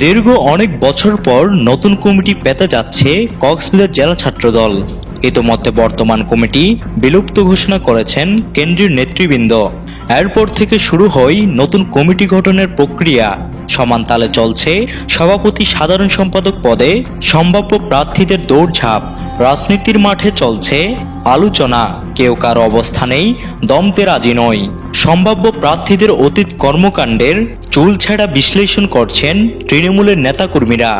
দীর্ঘ অনেক বছর পর নতুন কমিটি পেতে যাচ্ছে কক্সবাজার জেলা ছাত্রদল। ইতোমধ্যে বর্তমান কমিটি বিলুপ্ত ঘোষণা করেছেন কেন্দ্রীয় নেতৃবৃন্দ। এরপর থেকে শুরু হয় নতুন কমিটি গঠনের প্রক্রিয়া। সমান তালে চলছে সভাপতি, সাধারণ সম্পাদক পদে সম্ভাব্য প্রার্থীদের দৌড়ঝাঁপ। রাজনীতির মাঠে চলছে আলোচনা, কেউ কারো অবস্থানেই দমতে রাজি নয়। সম্ভাব্য প্রার্থীদের অতীত কর্মকাণ্ডের চুলছেঁড়া বিশ্লেষণ করছেন তৃণমূলের নেতাকর্মীরা।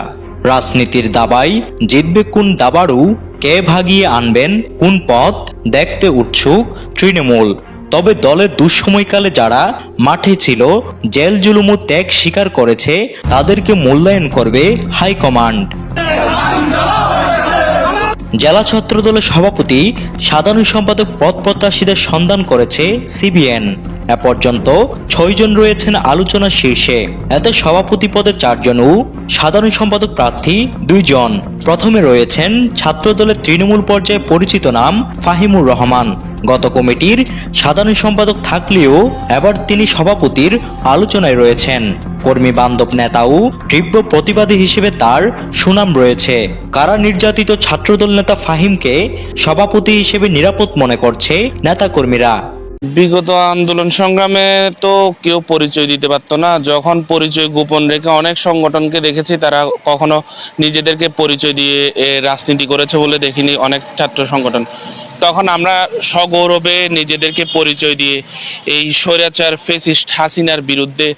রাজনীতির দাবায় জিতবে কোন দাবাড়ু, কে ভাগিয়ে আনবেন কোন পথ, দেখতে উৎসুক তৃণমূল। তবে দলের দুঃসময়কালে যারা মাঠে ছিল, জেল জুলুম ও ত্যাগ স্বীকার করেছে, তাদেরকে মূল্যায়ন করবে হাইকমান্ড। জেলা ছাত্রদলের সভাপতি, সাধারণ সম্পাদক পদ প্রত্যাশীদের সন্ধান করেছে সিবিএন। এ পর্যন্ত 6 জন রয়েছেন আলোচনার শীর্ষে। এতে সভাপতি পদে 4 জন ও সাধারণ সম্পাদক প্রার্থী 2 জন। প্রথমে রয়েছেন ছাত্রদলের তৃণমূল পর্যায়ে পরিচিত নাম ফাহিমুর রহমান। গত কমিটির সাধারণ সম্পাদক থাকলেও এবার তিনি সভাপতির আলোচনায় রয়েছেন। কর্মী বান্ধব নেতা ও তীব্র প্রতিবাদী হিসেবে তার সুনাম রয়েছে। কারা নির্যাতিত ছাত্রদল নেতা ফাহিমকে সভাপতি হিসেবে নিরাপদ মনে করছে নেতাকর্মীরা। বিগত আন্দোলন সংগ্রামে তো কেউ পরিচয় দিতে পারতো না। যখন পরিচয় গোপন রেখে অনেক সংগঠনকে দেখেছি, তারা কখনো নিজেদেরকে পরিচয় দিয়ে রাজনীতি করেছে বলে দেখিনি অনেক ছাত্র সংগঠন। তখন আমরা সগৌরবে নিজেদেরকে পরিচয় দিয়ে এই স্বৈরাচার ফ্যাসিস্ট হাসিনার বিরুদ্ধে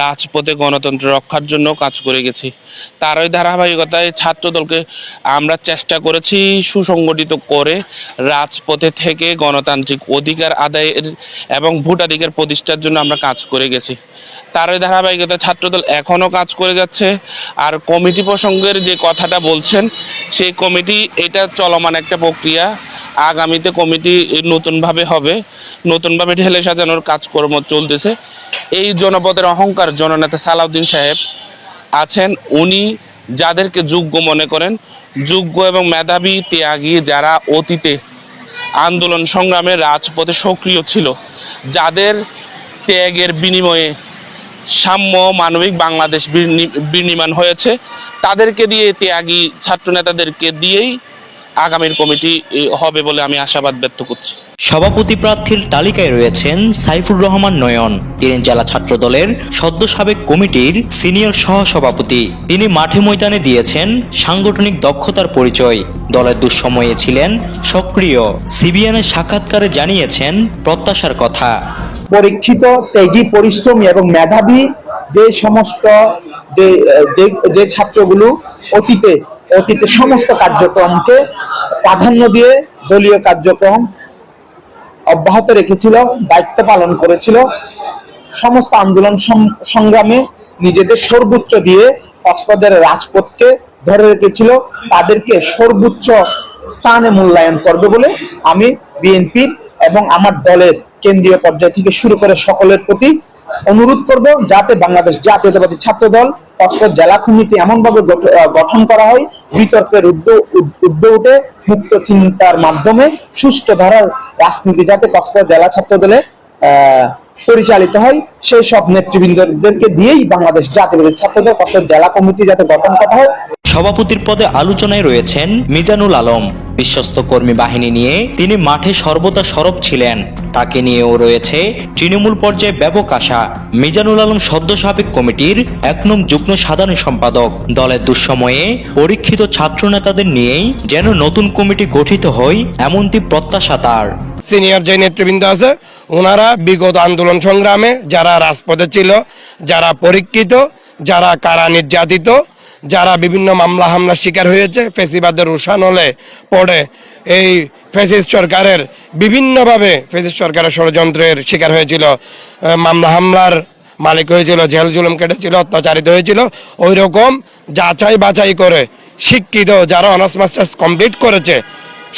রাজপথে গণতন্ত্র রক্ষার জন্য কাজ করে গেছি। তারই ধারাবাহিকতায় ছাত্রদলকে আমরা চেষ্টা করেছি সুসংগঠিত করে রাজপথে থেকে গণতান্ত্রিক অধিকার আদায়ের এবং ভোটাধিকার প্রতিষ্ঠার জন্য আমরা কাজ করে গেছি। তারই ধারাবাহিকতায় ছাত্রদল এখনও কাজ করে যাচ্ছে। আর কমিটি প্রসঙ্গের যে কথাটা বলছেন, সেই কমিটি এটা চলমান একটা প্রক্রিয়া। আগামীতে কমিটি নতুনভাবে হবে, নতুনভাবে ঢেলে সাজানোর কাজকর্ম চলতেছে। এই জনপদের অহংকার জননেতা সালাউদ্দিন সাহেব আছেন, উনি যাদেরকে যোগ্য মনে করেন, যোগ্য এবং মেধাবী ত্যাগী, যারা অতীতে আন্দোলন সংগ্রামে রাজপথে সক্রিয় ছিল, যাদের ত্যাগের বিনিময়ে সাম্য মানবিক বাংলাদেশ বিনির্মাণ হয়েছে, তাদেরকে দিয়ে, ত্যাগী ছাত্র নেতাদেরকে দিয়েই আগামীর কমিটি হবে বলে আমি আশাবাদ ব্যক্ত করছি। সভাপতি প্রার্থীর তালিকায় রয়েছেন সাইফুর রহমান নয়ন। তিনি জেলা ছাত্রদলের সদ্য সাবেক কমিটির সিনিয়র সহসভাপতি। তিনি মাঠে ময়দানে দিয়েছেন সাংগঠনিক দক্ষতার পরিচয়। দলের দুঃসময়ে ছিলেন সক্রিয়। সিবিএনের সাক্ষাৎকারে জানিয়েছেন প্রত্যাশার কথা। পরীক্ষিত, ত্যাগী, পরিশ্রমী এবং মেধাবী যে সমস্ত যে ছাত্রগুলো অতীতে সমস্ত কার্যক্রমকে প্রাধান্য দিয়ে দলীয় কার্যক্রম অব্যাহত রেখেছিল, দায়িত্ব পালন করেছিল, সমস্ত আন্দোলন সংগ্রামে নিজেদের সর্বোচ্চ দিয়ে কক্সবাজারের রাজপথকে ধরে রেখেছিল, তাদেরকে সর্বোচ্চ স্থানে মূল্যায়ন করবে বলে আমি বিএনপির এবং আমার দলের কেন্দ্রীয় পর্যায় থেকে শুরু করে সকলের প্রতি অনুরোধ করব, যাতে বাংলাদেশ জাতীয়তাবাদী ছাত্রদল কক্সবাজার জেলা কমিটি এমনভাবে গঠন করা হয়, বিতর্কের ঊর্ধ্বে উঠে মুক্ত চিন্তার মাধ্যমে সুষ্ঠু ধারার রাজনীতি যাতে কক্সবাজার জেলা ছাত্রদলে পরিচালিত হয়, সেই সব নেতৃবৃন্দদেরকে দিয়েই বাংলাদেশ জাতীয়তাবাদী ছাত্রদল কক্সবাজার জেলা কমিটি যাতে গঠন করা হয়। সভাপতির পদে আলোচনায় রয়েছেন মিজানুল আলম। বিশ্বস্ত কর্মী বাহিনী নিয়ে তিনি মাঠে সর্বদা সরব ছিলেন। তাকে নিয়েও রয়েছে তৃণমূল পর্যায়ে ব্যাপক আশা। মিজানুল আলম সদ্য সাবেক কমিটির 1 নং যুগ্ম সাধারণ সম্পাদক। দলের দুঃসময়ে পরীক্ষিত ছাত্র নেতাদের নিয়েই যেন নতুন কমিটি গঠিত হয়, এমনটি প্রত্যাশা তার। সিনিয়র যে নেতৃবৃন্দ আছে, ওনারা বিগত আন্দোলন সংগ্রামে যারা রাজপথে ছিল, যারা পরীক্ষিত, যারা কারা নির্যাতিত, যারা বিভিন্ন মামলা হামলার শিকার হয়েছে, ফেসিবাদের রোষানলে পড়ে এই ফ্যাসিস্ট সরকারের বিভিন্নভাবে ফ্যাসিস্ট সরকারের ষড়যন্ত্রের শিকার হয়েছিল, মামলা হামলার মালিক হয়েছিল, জেল জুলুম কেটেছিল, অত্যাচারিত হয়েছিল, ওই রকম যাচাই বাছাই করে শিক্ষিত যারা অনার্স মাস্টার্স কমপ্লিট করেছে,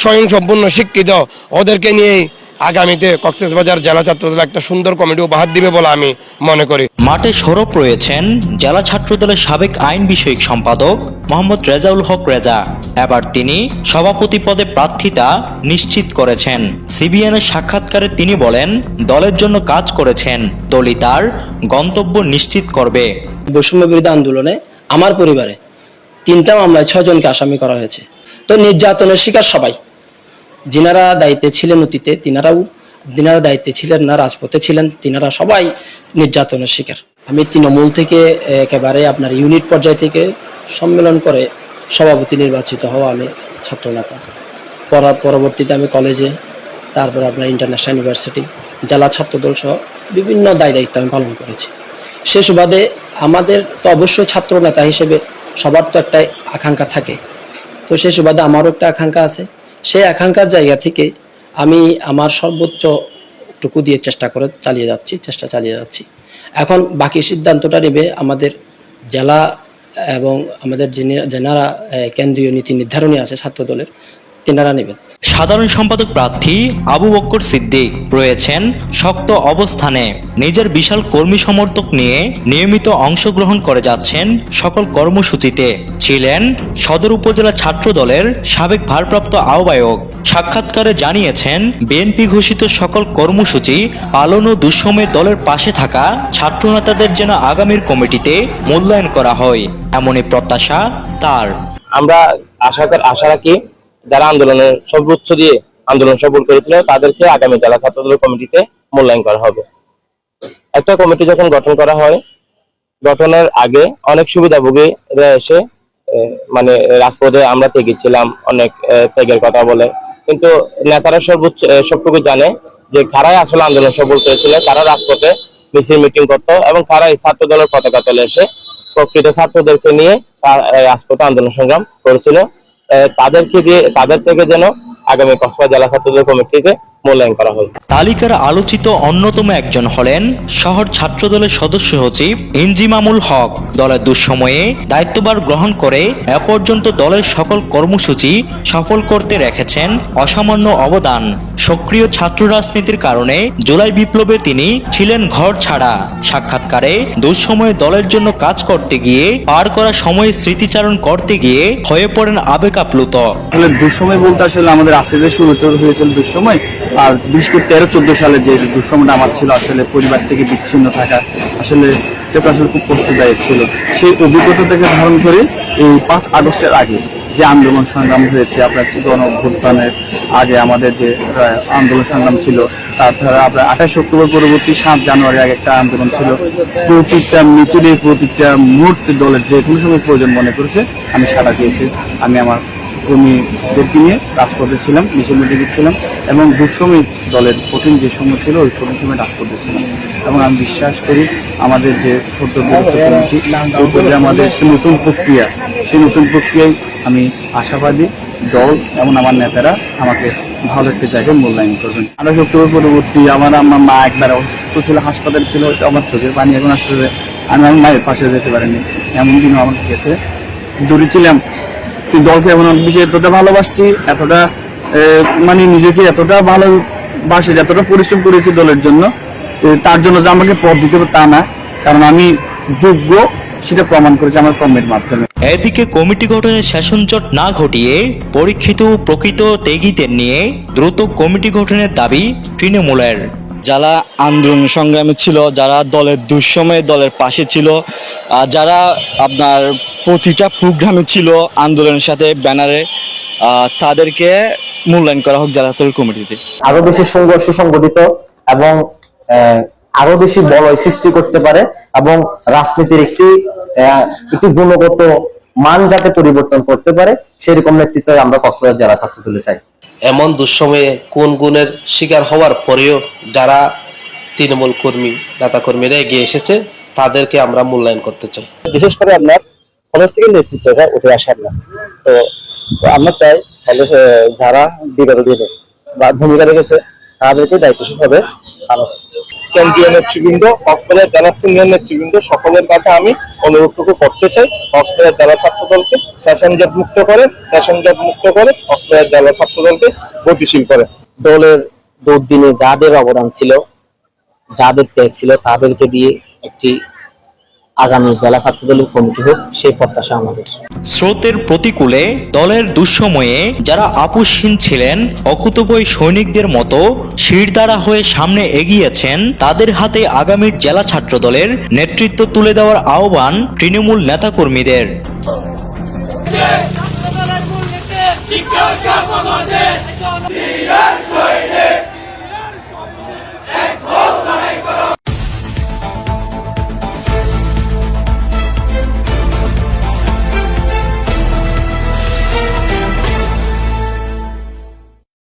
স্বয়ংসম্পূর্ণ শিক্ষিত, ওদেরকে নিয়েই আগামীতে কক্সবাজার জেলা ছাত্রদল একটা সুন্দর কমিটি উপহার দিবে বলে আমি মনে করি। মাঠে সরব রয়েছেন জেলা ছাত্রদলের সাবেক আইন বিষয়ক সম্পাদক মোহাম্মদ রেজাউল হক রেজা। এবার তিনি সভাপতি পদে প্রার্থিতা নিশ্চিত করেছেন। সিবিএনের সাক্ষাৎকারে তিনি বলেন, দলের জন্য কাজ করেছেন, দলই তার গন্তব্য নিশ্চিত করবে। বৈষম্য বিরোধী আন্দোলনে আমার পরিবারে 3টা মামলায় 6 জনকে আসামি করা হয়েছে। তো নির্যাতনের শিকার সবাই, যিনারা দায়িত্বে ছিলেন অতীতে যিনারা দায়িত্বে ছিলেন না, রাজপথে ছিলেন, তিনারা সবাই নির্যাতনের শিকার। আমি তৃণমূল থেকে একেবারে আপনার ইউনিট পর্যায় থেকে সম্মেলন করে সভাপতি নির্বাচিত হওয়া আমি ছাত্রনেতা। পরবর্তীতে আমি কলেজে, তারপর আপনার ইন্টারন্যাশনাল ইউনিভার্সিটি, জেলা ছাত্রদল সহ বিভিন্ন দায়িত্ব আমি পালন করেছি। সে সুবাদে আমাদের তো অবশ্যই ছাত্র নেতা হিসেবে সবার তো একটা আকাঙ্ক্ষা থাকে, তো সে সুবাদে আমারও একটা আকাঙ্ক্ষা আছে। সেই আকাঙ্ক্ষার জায়গা থেকে আমি আমার সর্বোচ্চটুকু দিয়ে চেষ্টা চালিয়ে যাচ্ছি। এখন বাকি সিদ্ধান্তটা নেবে আমাদের জেলা এবং আমাদের যারা কেন্দ্রীয় নীতি নির্ধারণী আছে ছাত্রদলের, তিনারা নেবেন। সাধারণ সম্পাদক প্রার্থী আবু বক্কর সিদ্দিক রয়েছেন শক্ত অবস্থানে। নিজের বিশাল কর্মী সমর্থক নিয়ে নিয়মিত অংশগ্রহণ করে যাচ্ছেন সকল কর্মসূচিতে। ছিলেন সদর উপজেলা ছাত্র দলের সাবেক ভারপ্রাপ্ত আহ্বায়ক। সাক্ষাৎকারে জানিয়েছেন, বিএনপি ঘোষিত সকল কর্মসূচি পালন ও দুঃসময়ে দলের পাশে থাকা ছাত্রনেতাদের যেন আগামীর কমিটিতে মূল্যায়ন করা হয়, এমনই প্রত্যাশা তার। আমরা আশা রাখি যারা আন্দোলনের সর্বোচ্চ দিয়ে আন্দোলন সফল করেছিল তাদেরকে আগামী জেলা ছাত্রদল কমিটিতে মূল্যায়ন করা হবে। একটা কমিটি যখন গঠন করা হয়, গঠনের আগে অনেক সুবিধাভোগীরা এসে মানে রাজপথে আমরা ত্যাগেছিলাম, অনেক ত্যাগের কথা বলে, কিন্তু নেতারা সবটুকু জানে যে কারাই আসলে আন্দোলন সফল করেছিল, কারা রাজপথে মিছিল মিটিং করতো এবং কারাই ছাত্র দলের পতাকা তলে এসে প্রকৃত ছাত্রদেরকে নিয়ে রাজপথে আন্দোলন সংগ্রাম করেছিল। তাদের থেকে যেন আগামী কক্সবাজার জেলা ছাত্রদল কমিটিতে মূল্যায়ন করা হয়। তালিকার আলোচিত অন্যতম একজন হলেন শহর ছাত্রদলের সদস্য সচিব ইনজিমামুল হক। দলের দুঃসময়ে দায়িত্বভার গ্রহণ করে এ পর্যন্ত দলের সকল কর্মসূচি সফল করতে রেখেছেন অসামান্য অবদান। সক্রিয় ছাত্র রাজনীতির কারণে জুলাই বিপ্লবে তিনি ছিলেন ঘর ছাড়া। সাক্ষাৎকারে দুঃসময়ে দলের জন্য কাজ করতে গিয়ে, পার করা সময়ে স্মৃতিচারণ করতে গিয়ে হয়ে পড়েন আবেগ আপ্লুত। আসলে দুঃসময় বলতে আসলে আমাদের আসলে শুরুতে হয়েছিল দুঃসময়, আর বিশেষ করে 13-14 সালে যে দুঃসময়টা আমার ছিল, আসলে পরিবার থেকে বিচ্ছিন্ন থাকা, আসলে সেটা আসলে খুব কষ্টদায়ক ছিল। সেই অভিজ্ঞতা থেকে ধারণ করে এই 5 আগস্টের আগে যে আন্দোলন সংগ্রাম হয়েছে, আপনার গণঅভ্যুত্থানের আগে আমাদের যে আন্দোলন সংগ্রাম ছিল, তাছাড়া আপনার 28 অক্টোবর পরবর্তী 7 জানুয়ারি আগে একটা আন্দোলন ছিল। প্রতিটা মিছিলে, প্রতিটা মুহূর্তে দলের যে কোনো সময় প্রয়োজন মনে করেছে আমি সাড়া দিয়েছি। আমি আমার কর্মীদেরকে নিয়ে রাজপথে ছিলাম, মিছিল মিটিংয়ে ছিলাম এবং দুঃসময় দলের কঠিন যে সময় ছিল ওই কঠিন সময় রাজপথে ছিলাম। এবং আমি বিশ্বাস করি আমাদের যে সদ্য করেছি আমাদের একটি নতুন প্রক্রিয়া, সেই নতুন প্রক্রিয়ায় আমি আশাবাদী দল এবং আমার নেতারা আমাকে ভালো একটা জায়গায় মূল্যায়ন করবেন। 28 অক্টোবর পরবর্তী আমার মা একবার অসুস্থ ছিল, হাসপাতাল ছিল, আমার চোখের পানি এখন আসলে আমি আমার মায়ের পাশে যেতে পারিনি, এমন দিনও আমার গেছে। দৌড়েছিলাম দলকে এমন বিষয়ে এতটা ভালোবাসছি, এতটা মানে নিজেকে এতটা ভালোবাসি, এতটা পরিশ্রম করেছি দলের জন্য, তার জন্য যে আমাকে পদ দিতে হবে তা না, কারণ আমি যোগ্য সেটা প্রমাণ করেছি আমার কর্মের মাধ্যমে। এদিকে কমিটি গঠনের সেশন জট না ঘটিয়ে পরীক্ষিত ও প্রকৃত ত্যাগীদের নিয়ে দ্রুত কমিটি গঠনের দাবি তৃণমূলের। যারা আন্দোলন সংগ্রামে ছিল, যারা দলের দুঃসময়ে দলের পাশে ছিল, যারা আপনার প্রতিটা প্রোগ্রামে ছিল আন্দোলনের সাথে ব্যানারে, তাদেরকে মূল্যায়ন করা হোক জেলা ছাত্রদল কমিটিতে। আরো বেশি সংঘর্ষ সংগঠিত এবং আরো বেশি বলয় সৃষ্টি করতে পারে এবং রাজনীতির একটি গুণগত মান যাতে পরিবর্তন করতে পারে, সেরকম নেতৃত্ব আমরা কক্সবাজার জেলা ছাত্রদলে চাই। এমন দুঃসময়ে কোন গুণের শিকার হওয়ার পরেও যারা তৃণমূল কর্মী, নেতা কর্মীরা এগিয়ে এসেছে তাদেরকে আমরা মূল্যায়ন করতে চাই। বিশেষ করে আপনার কলেজ থেকে নেতৃত্বটা উঠে আসার না, তো আমরা চাই যারা বিগত দিনে বা ভূমিকা রেখেছে তাদেরকে দায়িত্বশীলভাবে আনা। কেন্দ্রীয় নেতৃবৃন্দ, কক্সবাজার জেলা সিনিয়র নেতৃবৃন্দ সকলের কাছে আমি অনুরোধটুকু করতে চাই, কক্সবাজার জেলা ছাত্রদলকে সেশন জট মুক্ত করে কক্সবাজার জেলা ছাত্রদলকে গতিশীল করে। দলের দুর্দিনে যাদের অবদান ছিল, যাদের ত্যাগ ছিল, তাদেরকে দিয়ে একটি আগামী জেলা ছাত্রদলের কমিটি হোক, সেই প্রত্যাশা আমাদের। স্রোতের প্রতিকূলে দলের দুঃসময়ে যারা আপোষহীন ছিলেন, অকুতোভয় সৈনিকদের মতো শিরদাঁড়া হয়ে সামনে এগিয়েছেন, তাদের হাতে আগামীর জেলা ছাত্রদলের নেতৃত্ব তুলে দেওয়ার আহ্বান তৃণমূল নেতাকর্মীদের। শিক্ষা